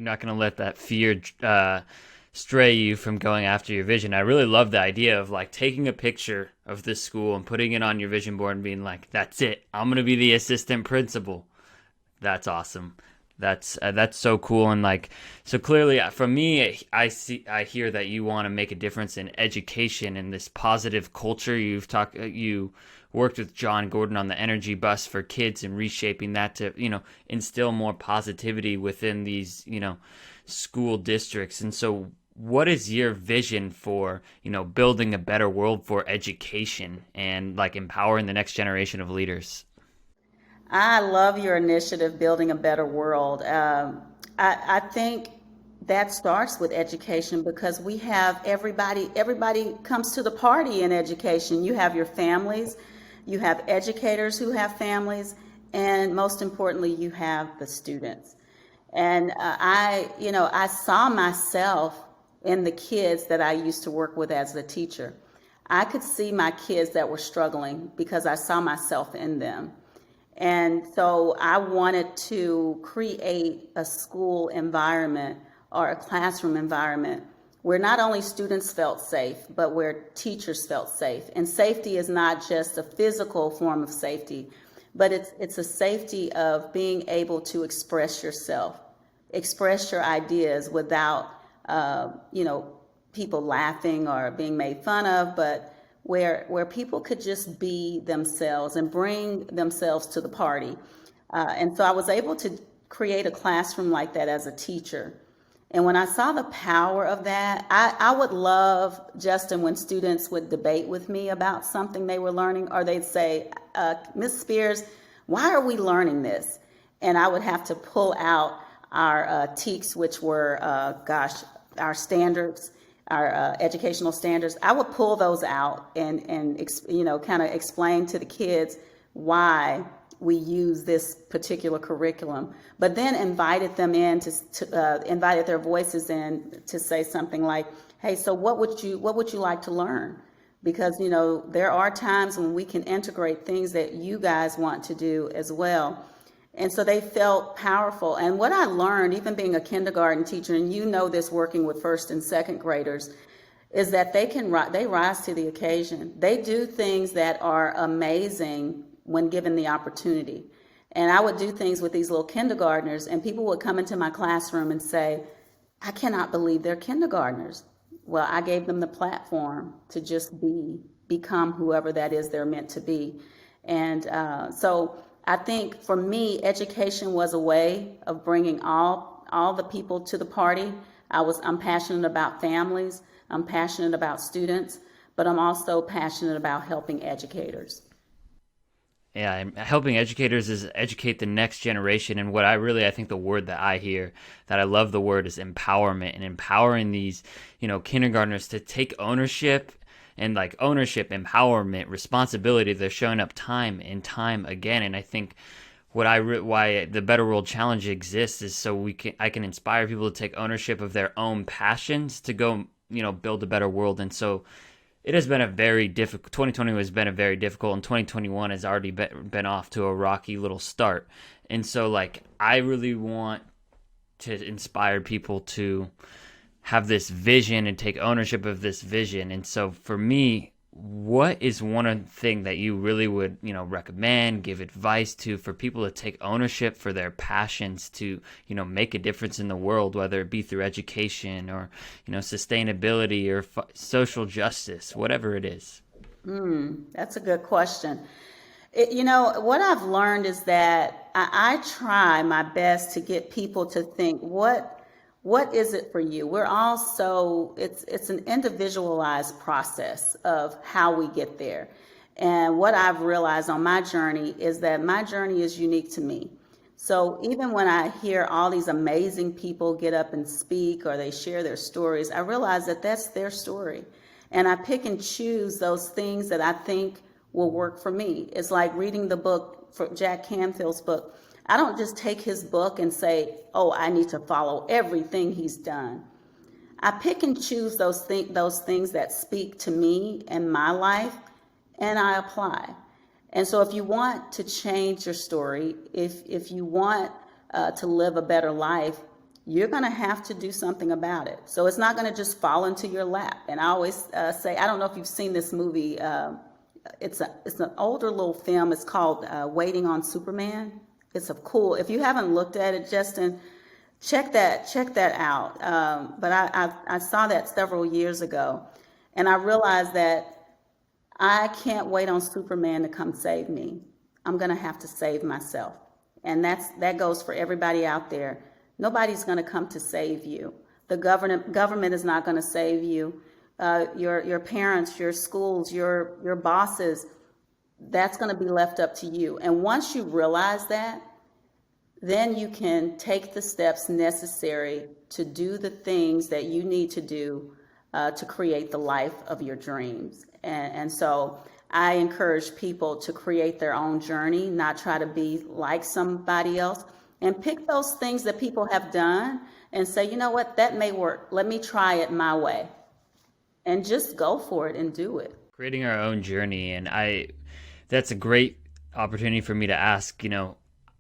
you're not going to let that fear stray you from going after your vision. I really love the idea of like taking a picture of this school and putting it on your vision board and being like, "That's it. I'm going to be the assistant principal." That's awesome. That's so cool. And like, so clearly from me, I hear that you want to make a difference in education and this positive culture. You worked with John Gordon on the energy bus for kids and reshaping that to, instill more positivity within these, school districts. And so what is your vision for, building a better world for education and like empowering the next generation of leaders? I love your initiative, Building a Better World. I think that starts with education because we have everybody comes to the party in education. You have your families, you have educators who have families, and most importantly, you have the students. And I saw myself in the kids that I used to work with as a teacher. I could see my kids that were struggling because I saw myself in them. And so I wanted to create a school environment or a classroom environment where not only students felt safe, but where teachers felt safe. And safety is not just a physical form of safety, but it's a safety of being able to express yourself, express your ideas without, people laughing or being made fun of, but where people could just be themselves and bring themselves to the party. And so I was able to create a classroom like that as a teacher. And when I saw the power of that, I would love, Justin, when students would debate with me about something they were learning, or they'd say, Miss Spears, why are we learning this? And I would have to pull out our TEKS, which were, our standards, our educational standards. I would pull those out and kind of explain to the kids why we use this particular curriculum, but then invited them in invited their voices in to say something like, "Hey, so what would you like to learn?" Because there are times when we can integrate things that you guys want to do as well. And so they felt powerful. And what I learned, even being a kindergarten teacher, and this working with first and second graders, is that they rise to the occasion. They do things that are amazing when given the opportunity. And I would do things with these little kindergartners, and people would come into my classroom and say, "I cannot believe they're kindergartners." Well, I gave them the platform to just become whoever that is they're meant to be. And so I think for me, education was a way of bringing all the people to the party. I'm passionate about families. I'm passionate about students, but I'm also passionate about helping educators. Yeah, and helping educators is educate the next generation. And what I think the word that I hear that I love the word is empowerment, and empowering these, kindergartners to take ownership and like ownership, empowerment, responsibility. They're showing up time and time again. And I think why the Better World Challenge exists is so I can inspire people to take ownership of their own passions to go, build a better world. And so it has been a very difficult 2020 has been a very difficult, and 2021 has already been off to a rocky little start. And so like I really want to inspire people to have this vision and take ownership of this vision. And so for me, what is one thing that you really would, recommend, give advice to for people to take ownership for their passions to, make a difference in the world, whether it be through education or, sustainability or social justice, whatever it is? That's a good question. What I've learned is that I try my best to get people to think, what is it for you? We're all it's an individualized process of how we get there. And what I've realized on my journey is that my journey is unique to me. So even when I hear all these amazing people get up and speak or they share their stories, I realize that that's their story. And I pick and choose those things that I think will work for me. It's like reading the book, for Jack Canfield's book. I don't just take his book and say, "Oh, I need to follow everything he's done." I pick and choose those things that speak to me and my life, and I apply. And so if you want to change your story, if you want to live a better life, you're going to have to do something about it. So it's not going to just fall into your lap. And I always say, I don't know if you've seen this movie. It's an older little film. It's called Waiting on Superman. It's a cool. If you haven't looked at it, Justin, check that out. But I saw that several years ago, and I realized that I can't wait on Superman to come save me. I'm going to have to save myself. And that goes for everybody out there. Nobody's going to come to save you. The government is not going to save you. Your parents, your schools, your bosses, that's going to be left up to you. And once you realize that, then you can take the steps necessary to do the things that you need to do to create the life of your dreams. And so I encourage people to create their own journey, not try to be like somebody else, and pick those things that people have done and say, you know what, that may work. Let me try it my way. And just go for it and do it. Creating our own journey. And that's a great opportunity for me to ask,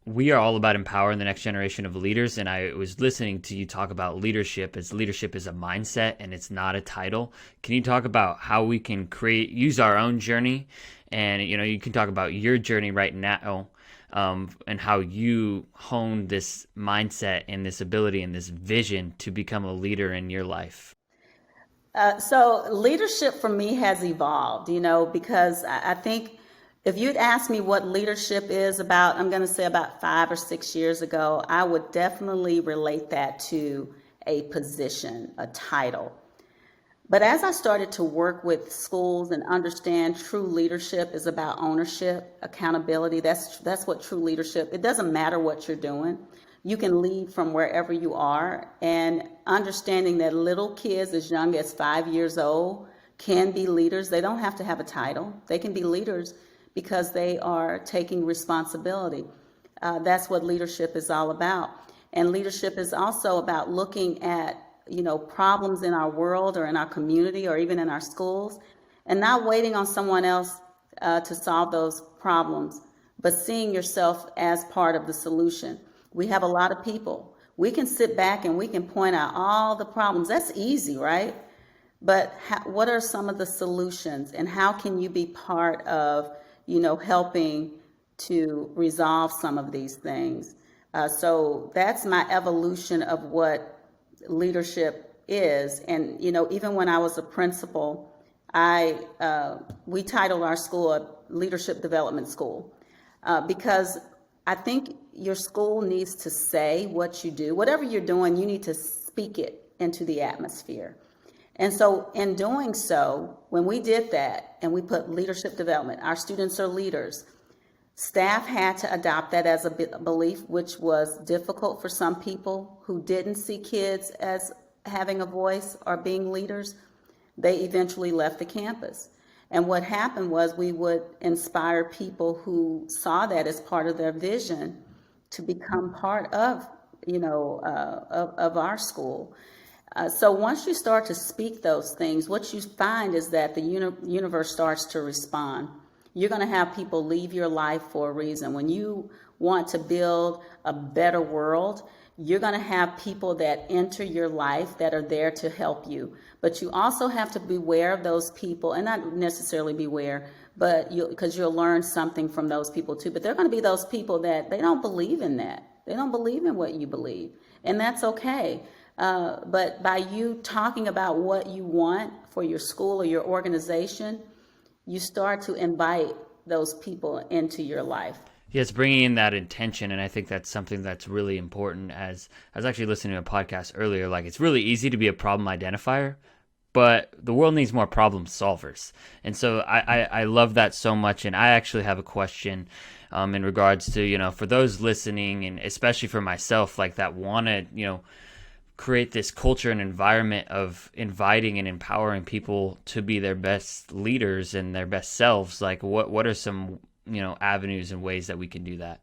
we are all about empowering the next generation of leaders. And I was listening to you talk about leadership as leadership is a mindset and it's not a title. Can you talk about how we can use our own journey? And, you can talk about your journey right now, and how you honed this mindset and this ability and this vision to become a leader in your life. So leadership for me has evolved, because I think if you'd asked me what leadership is about, I'm going to say about 5 or 6 years ago, I would definitely relate that to a position, a title. But as I started to work with schools and understand true leadership is about ownership, accountability, that's what true leadership, it doesn't matter what you're doing. You can lead from wherever you are, and understanding that little kids as young as 5 years old can be leaders. They don't have to have a title. They can be leaders because they are taking responsibility. That's what leadership is all about. And leadership is also about looking at, problems in our world or in our community or even in our schools, and not waiting on someone else to solve those problems, but seeing yourself as part of the solution. We have a lot of people. We can sit back and we can point out all the problems. That's easy, right? But what are some of the solutions, and how can you be part of, helping to resolve some of these things? So that's my evolution of what leadership is. And, even when I was a principal, we titled our school a leadership development school, because I think your school needs to say what you do. Whatever you're doing, you need to speak it into the atmosphere. And so in doing so, when we did that and we put leadership development, our students are leaders, staff had to adopt that as a belief, which was difficult for some people who didn't see kids as having a voice or being leaders. They eventually left the campus. And what happened was we would inspire people who saw that as part of their vision to become part of, of our school. So once you start to speak those things, what you find is that the universe starts to respond. You're going to have people leave your life for a reason. When you want to build a better world, you're going to have people that enter your life that are there to help you. But you also have to beware of those people, and not necessarily beware, but because you'll learn something from those people too. But they're going to be those people that they don't believe in that. They don't believe in what you believe, and that's okay. But by you talking about what you want for your school or your organization, you start to invite those people into your life. Yeah, it's bringing in that intention, and I think that's something that's really important. As I was actually listening to a podcast earlier, like it's really easy to be a problem identifier, but the world needs more problem solvers. And so I love that so much, and I actually have a question in regards to, for those listening, and especially for myself, like that want to, create this culture and environment of inviting and empowering people to be their best leaders and their best selves. Like what are some avenues and ways that we can do that?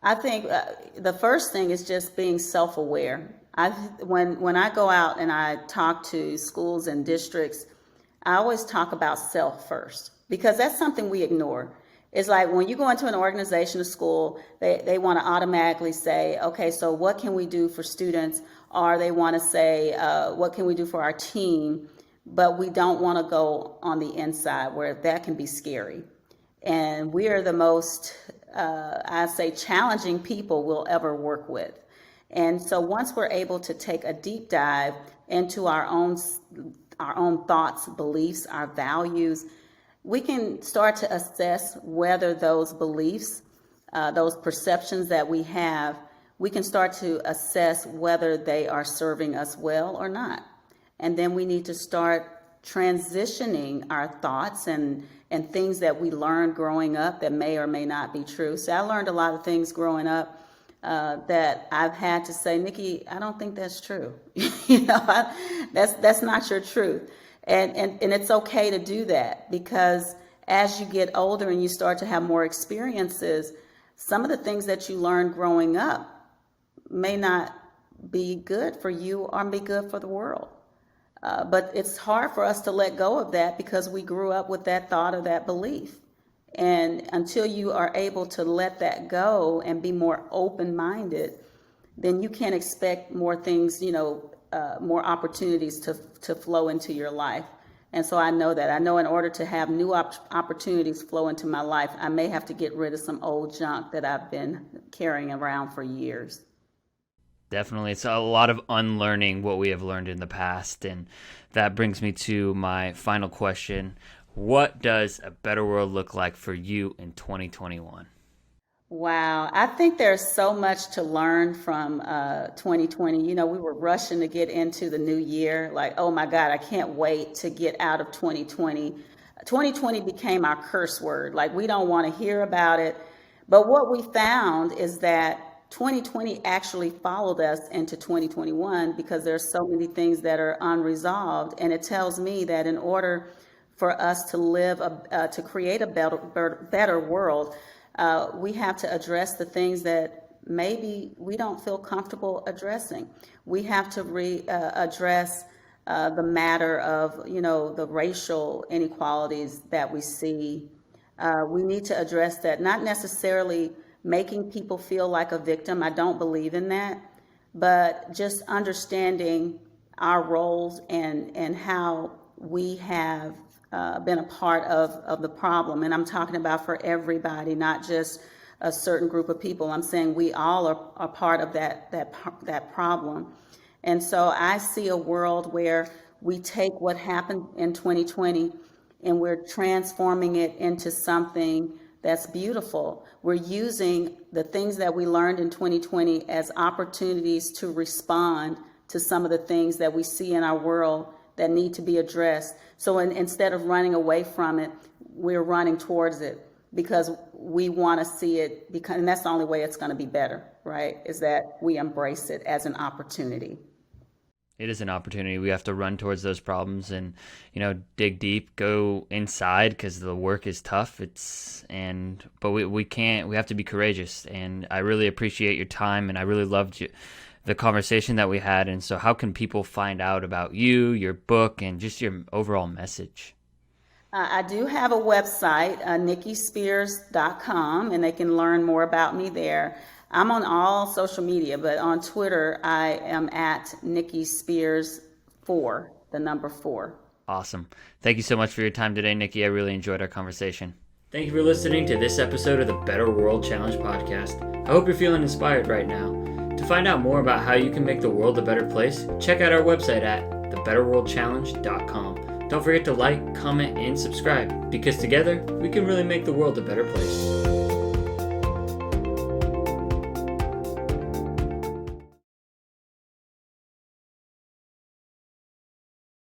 I think the first thing is just being self-aware. When I go out and I talk to schools and districts, I always talk about self first, because that's something we ignore. It's like when you go into an organization, a school, they want to automatically say, okay, so what can we do for students? Or they want to say, what can we do for our team? But we don't want to go on the inside where that can be scary. And we are the most, I say, challenging people we'll ever work with. And so once we're able to take a deep dive into our own thoughts, beliefs, our values, we can start to assess whether those beliefs, those perceptions that we have, we can start to assess whether they are serving us well or not. And then we need to start transitioning our thoughts and things that we learned growing up that may or may not be true. So I learned a lot of things growing up that I've had to say, Niki, I don't think that's true. That's not your truth. And it's okay to do that, because as you get older and you start to have more experiences, some of the things that you learned growing up may not be good for you or be good for the world. But it's hard for us to let go of that because we grew up with that thought or that belief. And until you are able to let that go and be more open-minded, then you can't expect more things, more opportunities to flow into your life. And so I know that. I know in order to have new opportunities flow into my life, I may have to get rid of some old junk that I've been carrying around for years. Definitely. It's a lot of unlearning what we have learned in the past. And that brings me to my final question. What does a better world look like for you in 2021? Wow. I think there's so much to learn from 2020. We were rushing to get into the new year. Like, oh my God, I can't wait to get out of 2020. 2020 became our curse word. Like, we don't want to hear about it. But what we found is that 2020 actually followed us into 2021 because there's so many things that are unresolved. And it tells me that in order for us to live, to create a better world, we have to address the things that maybe we don't feel comfortable addressing. We have to address the matter of, the racial inequalities that we see. We need to address that, not necessarily making people feel like a victim. I don't believe in that, but just understanding our roles and how we have been a part of the problem. And I'm talking about for everybody, not just a certain group of people. I'm saying we all are part of that problem. And so I see a world where we take what happened in 2020 and we're transforming it into something that's beautiful. We're using the things that we learned in 2020 as opportunities to respond to some of the things that we see in our world that need to be addressed. So instead of running away from it, we're running towards it because we want to see it, and that's the only way it's going to be better, right? Is that we embrace it as an opportunity. It is an opportunity. We have to run towards those problems and, dig deep, go inside because the work is tough. But we can't, we have to be courageous. And I really appreciate your time, and I really loved the conversation that we had. And so how can people find out about you, your book, and just your overall message? I do have a website, nikispears.com, and they can learn more about me there. I'm on all social media, but on Twitter, I am at Niki Spears 4, the number 4. Awesome. Thank you so much for your time today, Niki. I really enjoyed our conversation. Thank you for listening to this episode of the Better World Challenge podcast. I hope you're feeling inspired right now. To find out more about how you can make the world a better place, check out our website at thebetterworldchallenge.com. Don't forget to like, comment, and subscribe, because together we can really make the world a better place.